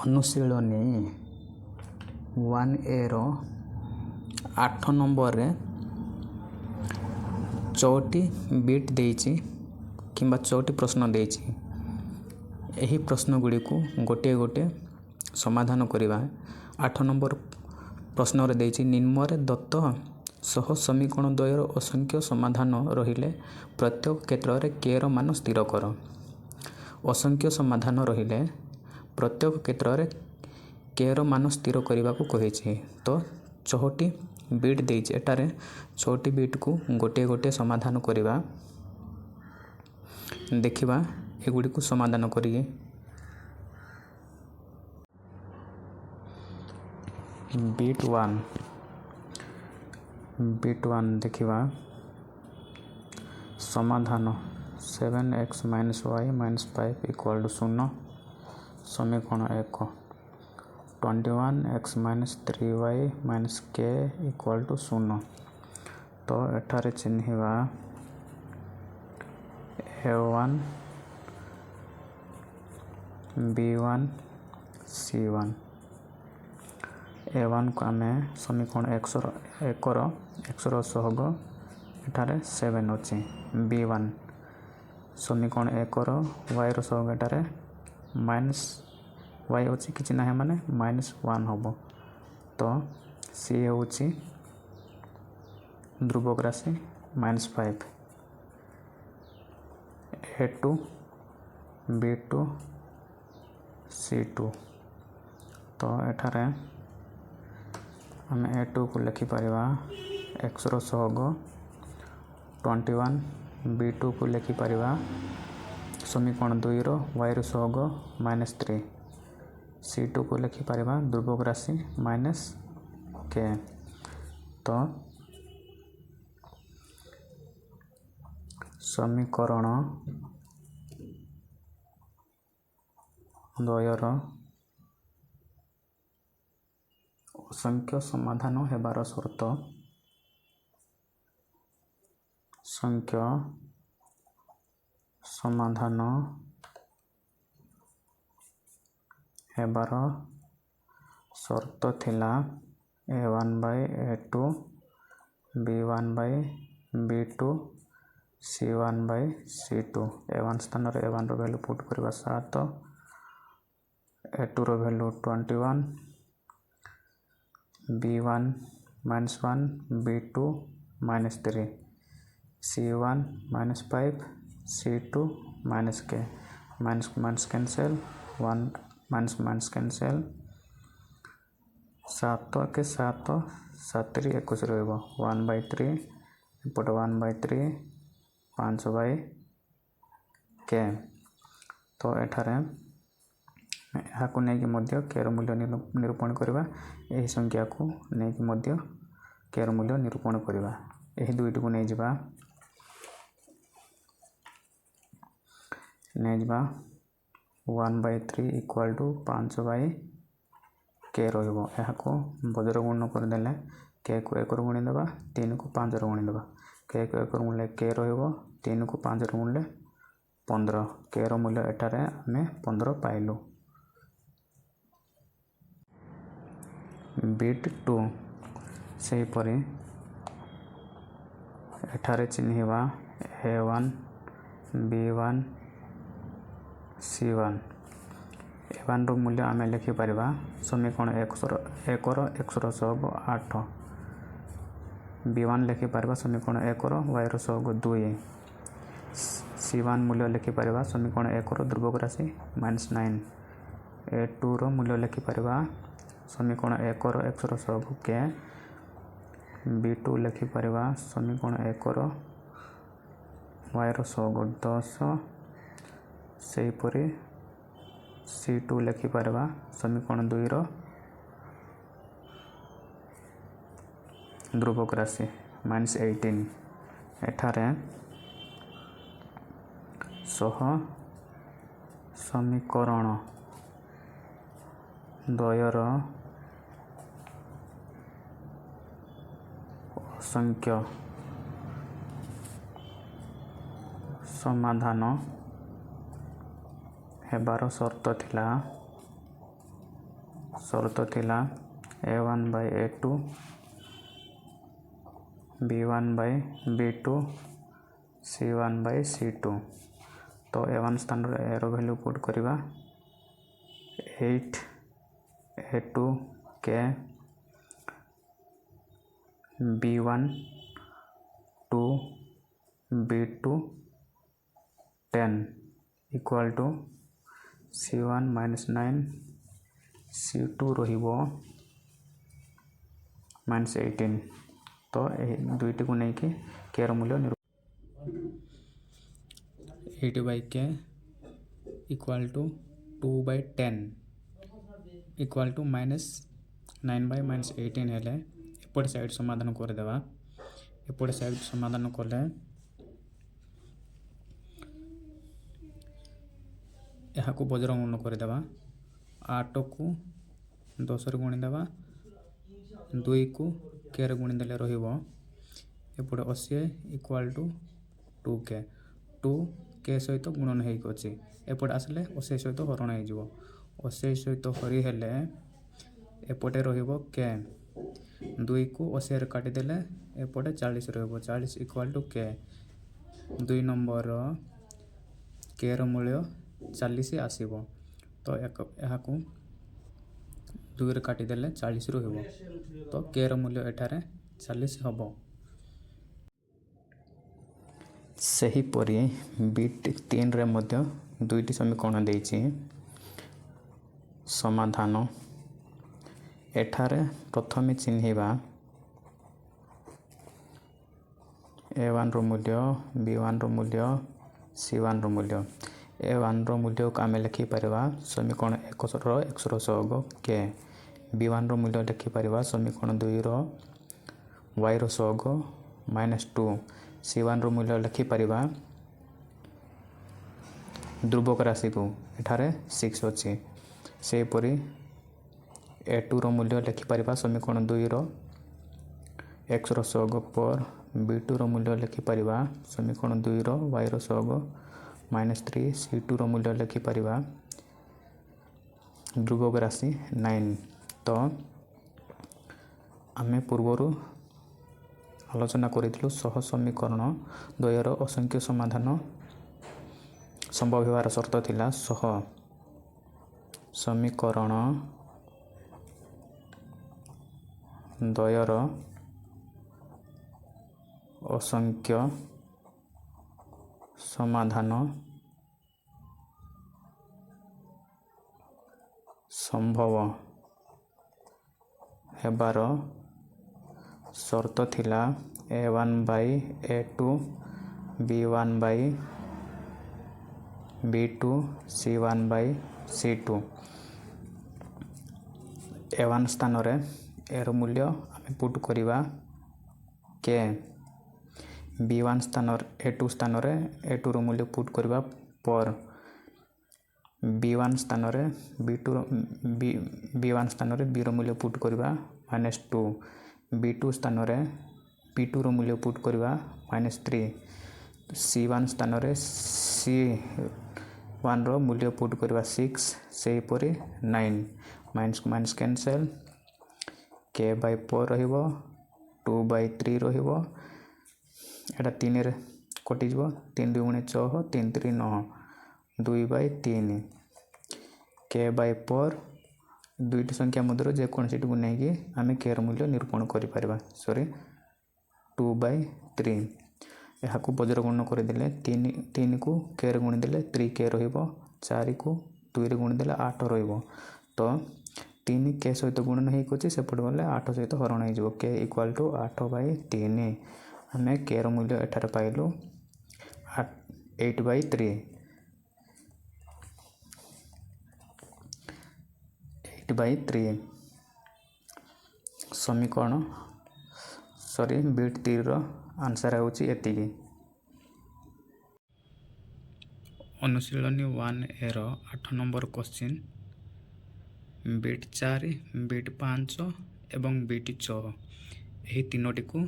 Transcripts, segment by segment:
ଅନୁଶୀଳନୀ 1A ର 8 ନମ୍ବରରେ 4ଟି beet ଦେଇଛି କିମ୍ବା 4ଟି ପ୍ରଶ୍ନ ଦେଇଛି। ଏହି ପ୍ରଶ୍ନ ଗୁଡ଼ିକୁ ଗୋଟିଏ ଗୋଟିଏ ସମାଧାନ କରିବା। 8 ନମ୍ବର ପ୍ରଶ୍ନରେ ଦେଇଛି ନିମ୍ନରେ ଦତ୍ତ ସହ ସମୀକରଣ ଦ୍ୱୟର ଅସଂଖ୍ୟ ସମାଧାନ ରହିଲେ ପ୍ରତ୍ୟେକ କ୍ଷେତ୍ରରେ କେର ମାନ ସ୍ଥିର କର। ଅସଂଖ୍ୟ ସମାଧାନ ରହିଲେ ପ୍ରତ୍ୟେକ କ୍ଷେତ୍ରରେ କେର ମାନ ସ୍ଥିର କରିବାକୁ କହିଛି। ତ 6ଟି ବିଟ୍ ଦେଇଛି, ଏଠାରେ 6ଟି ବିଟ୍କୁ ଗୋଟିଏ ଗୋଟିଏ ସମାଧାନ କରିବା। ଦେଖିବା ଏଗୁଡ଼ିକୁ ସମାଧାନ କରିକି। ବିଟ୍ 1 ଦେଖିବା। ସମାଧାନ 7x - y - 5 = 0। ସମୀକରଣ 1 21x - 3y - k = 0। ତ ଏଠାରେ ଚିହ୍ନିବା A1 B1 C1। A1 କୁ ଆମେ ସମୀକରଣ 1ର ସହଗ ଏଠାରେ 7 ଅଛି। B1 ସମୀକରଣ 1ର y ର ସହଗ ଏଠାରେ -y ଅଛି, କିଛି ନାହିଁ ମାନେ -1 ହେବ। ତ C ହେଉଛି ଧ୍ରୁବକ ରାଶି -5। A2 B2 C2। ତ ଏଠାରେ ଆମେ A2 କୁ ଲେଖିପାରିବା x ର ସହଗ 21, B2 କୁ ଲେଖିପାରିବା ସମୀକରଣ 2ର y ର ସହଗ -3, C2 କୁ ଲେଖିପାରିବା ଧ୍ରୁବକ ରାଶି -k। ତ ସମୀକରଣ ଦ୍ୱୟର ଅସଂଖ୍ୟ ସମାଧାନ ହେବାର ସର୍ତ୍ତ ସଂଖ୍ୟ ସମାଧାନ ହେବାର ସର୍ତ୍ତ ଥିଲା A1/A2 B1/B2 C1/C2। A1 ସ୍ଥାନରେ A1 ର ଭ୍ୟାଲୁ ପୁଟ୍ କରିବା 7, A2 ର value 21, B1 -1 B2 -3 C1 -5 C2 -k। Minus cancel, 1 minus cancel, 7 के 7 7 21 रहिब 1/3 एपटे 1/3 5/k। तो एठारे यहाँ नहीं केर मूल्य निरूपण करवा। यही संख्या को नहीं केर मूल्य निरूपण करवा। यही दुईट को नहीं जा 1/3 = 5/k रहिबो। यहाँ को बजर गुण करदेले k को 1 गुणीदेवा 3 को 5 गुणीदेवा। k को 1 गुणिले k रहिबो, 3 को 5 गुणिले 15। k रो मूल्य एठारे आमे 15 पाइलु। बिट 2 सही परी एठारे चिन्हिबा A1 B1 C1। A1 रो मूल्य आमे लिखि परिबा समीकरण 1 रो x रो सहग 8, B1 लिखि परिबा समीकरण 1 रो y रो सहग 2, C1 मूल्य लिखि परिबा समीकरण 1 रो ध्रुवक राशि -9, A2 रो मूल्य लिखि परिबा समीकरण 1 रो x रो सहग k, B2 लिखि परिबा समीकरण 1 रो y रो सहग 10, सही परी C2 लिखि परिबा समीकरण 2 रो ध्रुवक राशि -18। एठारे सह समीकरण द्वयर असंख्य समाधान हेबार शर्त थिला शर्त थिला a1/a2 b1/b2 c1/c2 तो a1 स्थान रे a रो वैल्यू पुट करवा 8 a2 k b1 2 b2 10 equal to c1 -9 c2 रहिबो -18 तो दुईटी को नहीं कि के रो मूल्य 8/k equal to 2/10 equal to -9/-18 हेले एपट साइड समाधान कर देवा एपट साइड समाधान कले यहाँ को बज्रगुण करदेवा 8 को 10 रे गुणी देवा 2 को के रे गुणी देले रहिबो एपटे 80 इक्वल टू 2k 2k सहित गुणन हेक अछि एपटे आसले 80 सहित हरण हे जिवो 80 सहित हरि हेले एपटे रहिबो k 2 को 80 रे काटि देले एपटे 40 रहिबो 40 equal to k 2 number k रो मूल्य 40 आसीबो तो यहाँ को 2 रे काटि देले 40 रहिबो तो k रो मूल्य एठारे 40 हबो सही परी बिट 3 रे मध्य दुईटी समीकरण देइछि समाधान एठारे प्रथमे चिन्हिबा a1 रो मूल्य b1 रो मूल्य c1 रो मूल्य a1 रो मूल्य को आमे लिखि परबा समीकरण 1 रो x रो सहग k b1 रो मूल्य लिखि परबा समीकरण 2 रो y रो सहग -2 c1 रो मूल्य लिखि परबा ध्रुवक राशि को एठारे 6 अछि से परी a2 रो मूल्य लिखि परबा समीकरण 2 रो x रो सहग पर b2 रो मूल्य लिखि परबा समीकरण 2 रो y रो सहग -3 c2 रो मूल्य लिखि परबा ध्रुवक राशि 9 तो आमे पूर्वरु आलोचना करिथिलु सह समीकरण द्वयर असंख्य समाधान संभव हेबार शर्त थिला सह समीकरण द्वयर असंख्य समाधान संभव हेबार शर्त थिला a1/a2 b1/b2 c1/c2 a1 स्थान रे a रो मूल्य आमे पुट करिवा k b1 स्थान a2 स्थान रे a2 रो मूल्य पुट करिवा पर b1 स्थान रे b1 स्थान रे b रो मूल्य पुट करिवा -2 b2 स्थान रे b2 रो मूल्य पुट करिवा -3 c1 स्थान रे c1 रो मूल्य पुट करिवा 6 से परी 9 माइनस माइनस कैंसल k/4 रहिबो 2/3 रहिबो एटा 3 रे कटि जबो 3 2 गुणे 6 3 3 9 2/3 k/4 दुईटी संख्या मध्य जे कौन को नहीं कि आम के मूल्य निरूपण कर 2/3 यहाँ को बज्रगुण करदे 3 को के गुणीदे 3k रो4 को 2 रे गुणीदे 8 रो 3 के सहित गुणन होती सेपट गले 8 सहित हरण हो के इक्वल टू 8/3 आम के मूल्य एठार पाइलु 8/3 समीकरण बिट 3 रो आंसर होची एतिकी। अनुशीलनी 1A रो 8 नंबर क्वेश्चन बिट 4 बिट 5 एवं बिट 6 यही तीनोटी को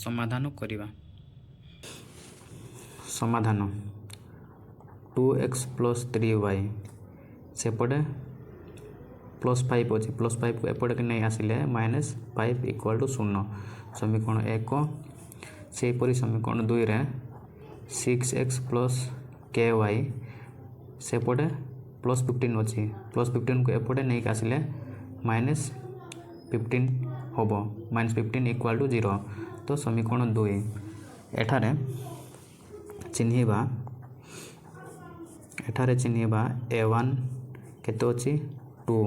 समाधान करिवा। समाधान 2x + 3y सेपटे +5 अच्छे +5 को एपटे के नहीं आसिले -5 इक्वल टू 0 समीकरण 1 सेपरी समीकरण 2 रे 6x + ky सेपटे +15 अच्छी +15 को एपटे नहीं आसिले -15 हम -15 इक्वल टू 0 तो समीकरण 2 एठारे चिन्हिबा a1 केते अछि 2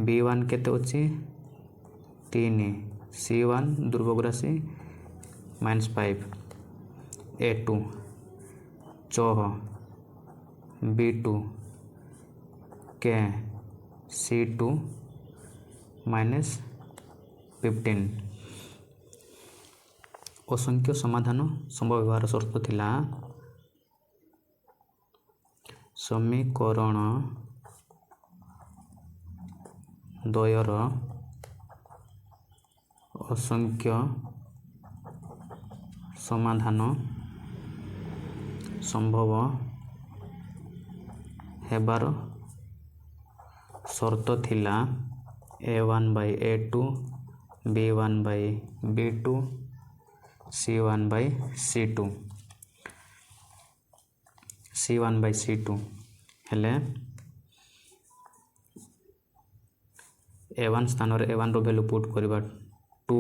b1 केते अछि 3 c1 दुर्भोग राशि -5 a2 6 b2 के c2 -15 असंख्य समाधान संभव व्यवहार शर्त थिला समीकरण द्वयर असंख्य समाधान संभव हेबार शर्त थिला a1/a2 b1/b2 c1/c2 हेले a1 स्थान रे a1 रो वैल्यू पुट करबा 2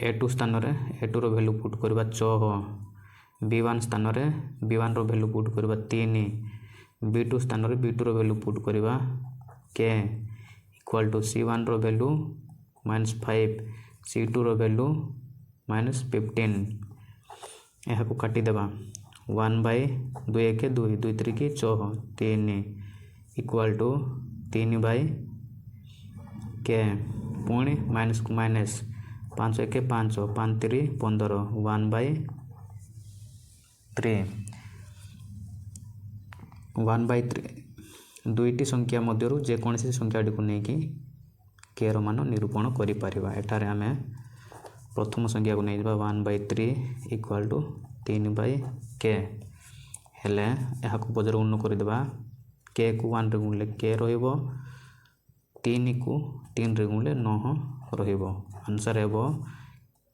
a2 स्थान रे a2 रो वैल्यू पुट करबा 6 b1 स्थान रे b1 रो वैल्यू पुट करबा 3 b2 स्थान रे b2 रो वैल्यू पुट करबा k इक्वल टू c1 रो वैल्यू -5 c2 रो वैल्यू -15 यह को काटी देबा 1/2 1 2 2 3 की 6 3 इक्वल टू 3/k पुणी माइनस को माइनस 5 1 5 5 3 15 1/3 दुईटी संख्या मध्यरु जेकोसी संख्याटी को लेकिन के मान निरूपण करिपारिबा एठारे आमे प्रथम संख्या को नहीं 1/3 इक्वल टू 3/k हेले यहाँ को बजर उन्न कर देबा k को 1 रे गुणले k रहिबो 3 को 3 रे गुणले 9 रहिबो आंसर हेबो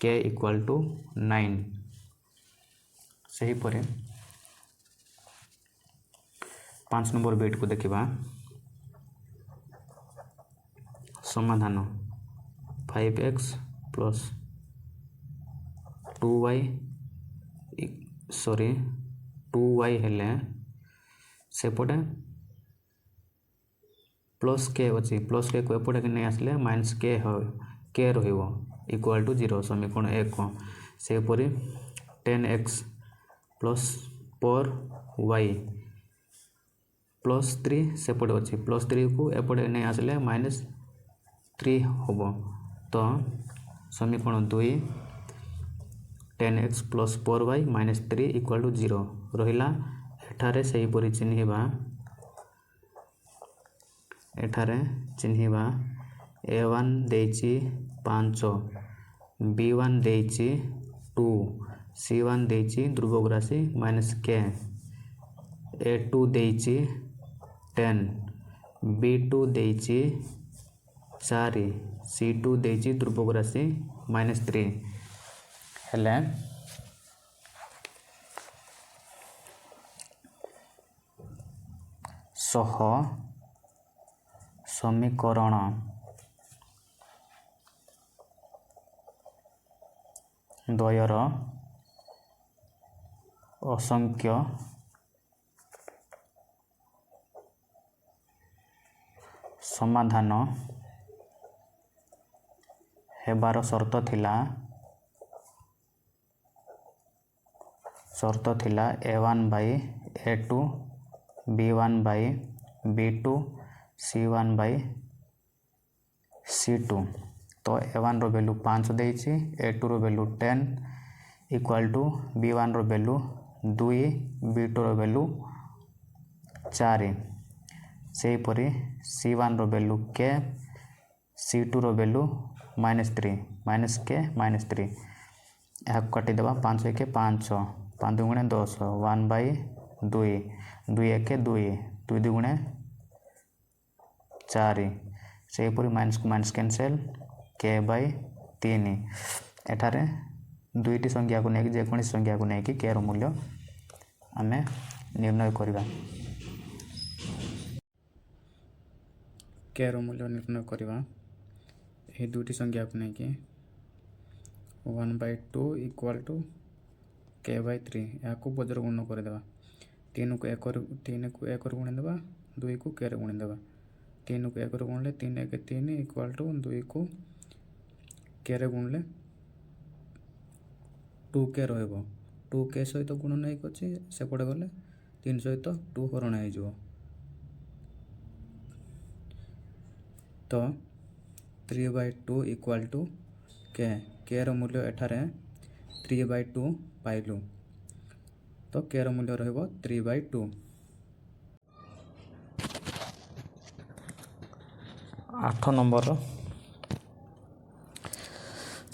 k इक्वल टू 9 सही परे 5 नंबर बिट को देखिबा समाधान 5x + 2y हेले सेपटे +k अच्छी +k को एपटे के नहीं आसले -k रहिबो इक्वल टू 0 समीकरण 1 सेपरी 10x + 4y +3 सेपटे अच्छी +3 को एपटे नहीं आसले -3 हम तो समीकरण 2 10x + 4y -3 इक्वल टू 0 रहिला एठारे सही परि चिन्हिबा a1 देछि 5 b1 देछि 2 c1 देछि ध्रुवक राशि -k a2 देछि 10 b2 देछि 4 c2 देछि ध्रुवक राशि -3 हेले सह समीकरण द्वयर असंख्य समाधान हेबार शर्त थिला a1/a2 b1/b2 c1/c2 तो a1 रो वैल्यू 5 देछि a2 रो वैल्यू 10 इक्वल टू b1 रो वैल्यू 2 b2 रो वैल्यू 4 से परी c1 रो वैल्यू k c2 रो वैल्यू -3 -k यह काटी देबा 5 1 5 5 2 10 1/2 2 1 2 2 2 2 4 सेहीपरि माइनस को माइनस कैंसल के बाय 3 एठारे दुईटी संख्या को लेकिन जेकोसी संख्या को लेकिन के मूल्य आम निर्णय करवा के मूल्य निर्णय करवा यही दुईटी संख्या को लेकिन 1/2 इक्वाल टू के बाय 3 या बजर गुण करदे 3 को 1 गुणीदेवा 2 को के गुणीदेवा 3 को 1 गुणले 3 1 3 इक्वाल टू 2 को के गुणले 2 के रहिबो 2 के सहित गुण नहीं अच्छी सेपटे गले 3 सहित 2 हरण हो तो 3/2 इक्वाल टू के मूल्य एठारे 3/2 पाइलु तो के मूल्य रहिबो 3/2 8 नंबर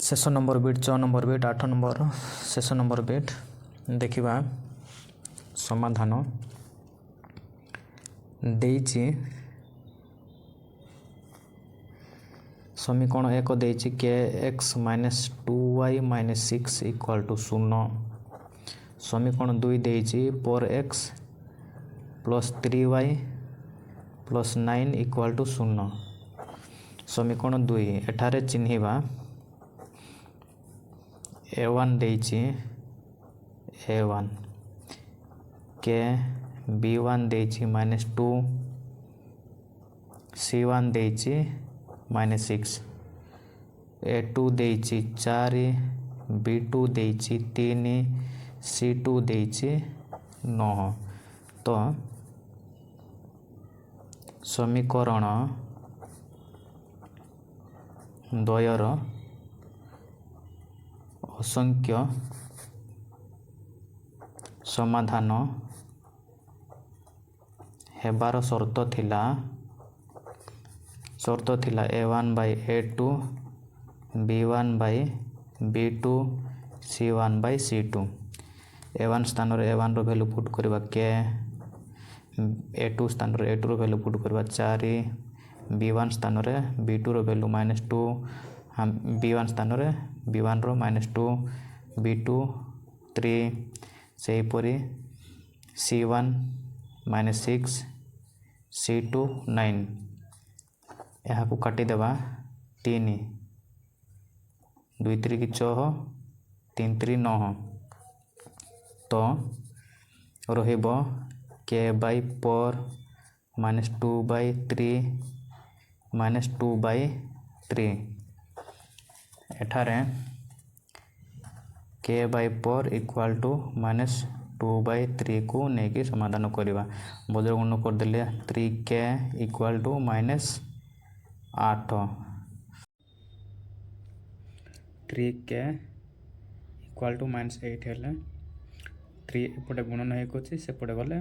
शेष नंबर बिट 6 नंबर बिट 8 नंबर शेष नंबर बिट देखिबा समाधान देइछि समीकरण 1 देइछि के x minus 2y minus 6 equal to 0 समीकरण 2 देइछि 4x plus 3y plus 9 equal to 0 समीकरण 2 एठारे चिन्हिबा a1 देइछि a1 के b1 देइछि minus 2 c1 देइछि minus 6 a2 देइछि 4 b2 देइछि 3 c2 देइछि 9 तो समीकरण द्वयर असंख्य समाधान हेबार शर्त थिला a1 bye a2 b1 bye b2 c1 bye c2 a1 स्थान रे a1 रो वैल्यू पुट करबा के a2 स्थान रे a2 रो वैल्यू पुट करबा 4 b1 स्थान रे b2 रो वैल्यू -2 b1 स्थान रे b1 रो -2 b2 3 सेहीपरि c1 -6 c2 9 यहाँ को काटी देवा 3 2 3 6 3 3 9 तो रहिबो के बाय 4 -2 बाय 3 -2 बाय 3 एठारे के बाय 4 इक्वाल टू -2 बाय 3 को लेकिन समाधान करवा बजर गुण करदे 3k equal to -8 3k equal to -8 हेले 3 एपटे गुण नहीं अच्छी सेपटे गले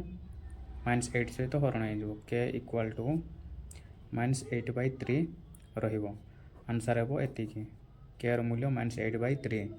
-8 सहित हरण हो के इक्वाल टू -8/3 रहिबो आंसर हेबो एतिकी के मूल्य -8/3।